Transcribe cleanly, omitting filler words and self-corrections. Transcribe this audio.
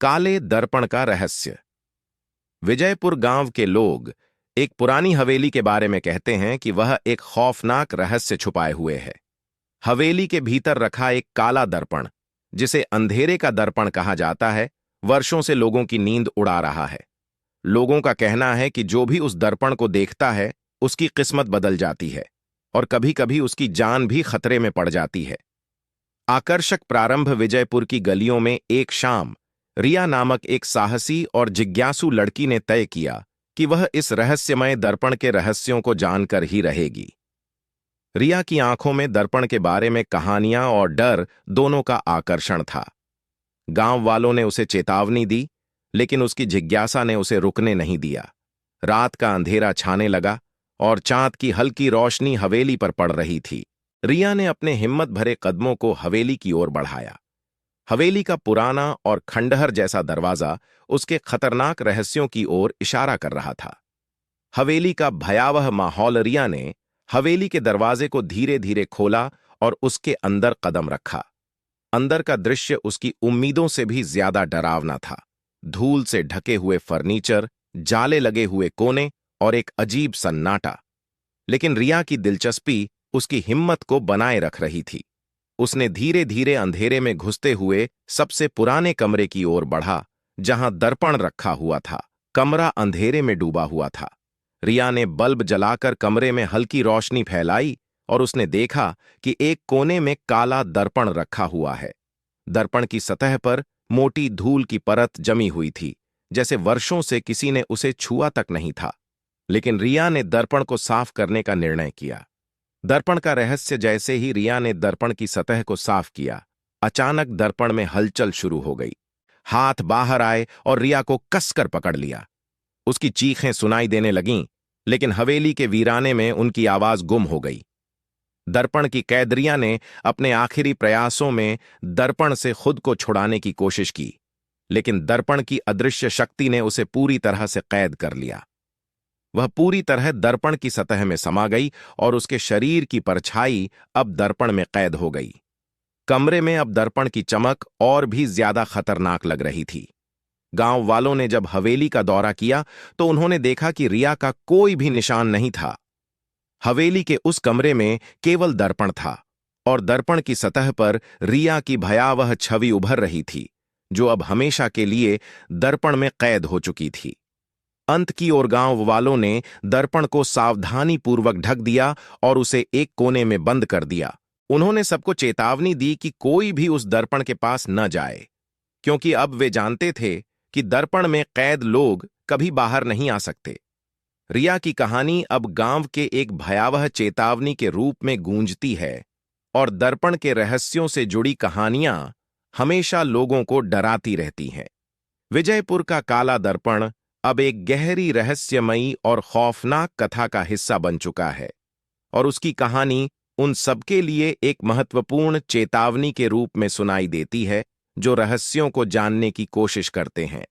काले दर्पण का रहस्य। विजयपुर गांव के लोग एक पुरानी हवेली के बारे में कहते हैं कि वह एक खौफनाक रहस्य छुपाए हुए है। हवेली के भीतर रखा एक काला दर्पण, जिसे अंधेरे का दर्पण कहा जाता है, वर्षों से लोगों की नींद उड़ा रहा है। लोगों का कहना है कि जो भी उस दर्पण को देखता है, उसकी किस्मत बदल जाती है और कभी-कभी उसकी जान भी खतरे में पड़ जाती है। आकर्षक प्रारंभ। विजयपुर की गलियों में एक शाम रिया नामक एक साहसी और जिज्ञासु लड़की ने तय किया कि वह इस रहस्यमय दर्पण के रहस्यों को जानकर ही रहेगी। रिया की आंखों में दर्पण के बारे में कहानियां और डर दोनों का आकर्षण था। गांव वालों ने उसे चेतावनी दी, लेकिन उसकी जिज्ञासा ने उसे रुकने नहीं दिया। रात का अंधेरा छाने लगा और चांद की हल्की रोशनी हवेली पर पड़ रही थी। रिया ने अपने हिम्मत भरे कदमों को हवेली की ओर बढ़ाया। हवेली का पुराना और खंडहर जैसा दरवाजा उसके खतरनाक रहस्यों की ओर इशारा कर रहा था। हवेली का भयावह माहौल। रिया ने हवेली के दरवाजे को धीरे धीरे खोला और उसके अंदर कदम रखा। अंदर का दृश्य उसकी उम्मीदों से भी ज्यादा डरावना था। धूल से ढके हुए फर्नीचर, जाले लगे हुए कोने और एक अजीब सन्नाटा। लेकिन रिया की दिलचस्पी उसकी हिम्मत को बनाए रख रही थी। उसने धीरे धीरे अंधेरे में घुसते हुए सबसे पुराने कमरे की ओर बढ़ा, जहां दर्पण रखा हुआ था। कमरा अंधेरे में डूबा हुआ था। रिया ने बल्ब जलाकर कमरे में हल्की रोशनी फैलाई और उसने देखा कि एक कोने में काला दर्पण रखा हुआ है। दर्पण की सतह पर मोटी धूल की परत जमी हुई थी, जैसे वर्षों से किसी ने उसे छुआ तक नहीं था। लेकिन रिया ने दर्पण को साफ करने का निर्णय किया। दर्पण का रहस्य। जैसे ही रिया ने दर्पण की सतह को साफ किया, अचानक दर्पण में हलचल शुरू हो गई। हाथ बाहर आए और रिया को कसकर पकड़ लिया। उसकी चीखें सुनाई देने लगीं, लेकिन हवेली के वीराने में उनकी आवाज गुम हो गई। दर्पण की कैद रिया ने अपने आखिरी प्रयासों में दर्पण से खुद को छुड़ाने की कोशिश की, लेकिन दर्पण की अदृश्य शक्ति ने उसे पूरी तरह से कैद कर लिया। वह पूरी तरह दर्पण की सतह में समा गई और उसके शरीर की परछाई अब दर्पण में कैद हो गई। कमरे में अब दर्पण की चमक और भी ज्यादा खतरनाक लग रही थी। गांव वालों ने जब हवेली का दौरा किया तो उन्होंने देखा कि रिया का कोई भी निशान नहीं था। हवेली के उस कमरे में केवल दर्पण था और दर्पण की सतह पर रिया की भयावह छवि उभर रही थी, जो अब हमेशा के लिए दर्पण में कैद हो चुकी थी। अंत की ओर गांव वालों ने दर्पण को सावधानीपूर्वक ढक दिया और उसे एक कोने में बंद कर दिया। उन्होंने सबको चेतावनी दी कि कोई भी उस दर्पण के पास न जाए, क्योंकि अब वे जानते थे कि दर्पण में कैद लोग कभी बाहर नहीं आ सकते। रिया की कहानी अब गांव के एक भयावह चेतावनी के रूप में गूंजती है और दर्पण के रहस्यों से जुड़ी कहानियां हमेशा लोगों को डराती रहती हैं। विजयपुर का काला दर्पण अब एक गहरी रहस्यमयी और खौफनाक कथा का हिस्सा बन चुका है और उसकी कहानी उन सबके लिए एक महत्वपूर्ण चेतावनी के रूप में सुनाई देती है जो रहस्यों को जानने की कोशिश करते हैं।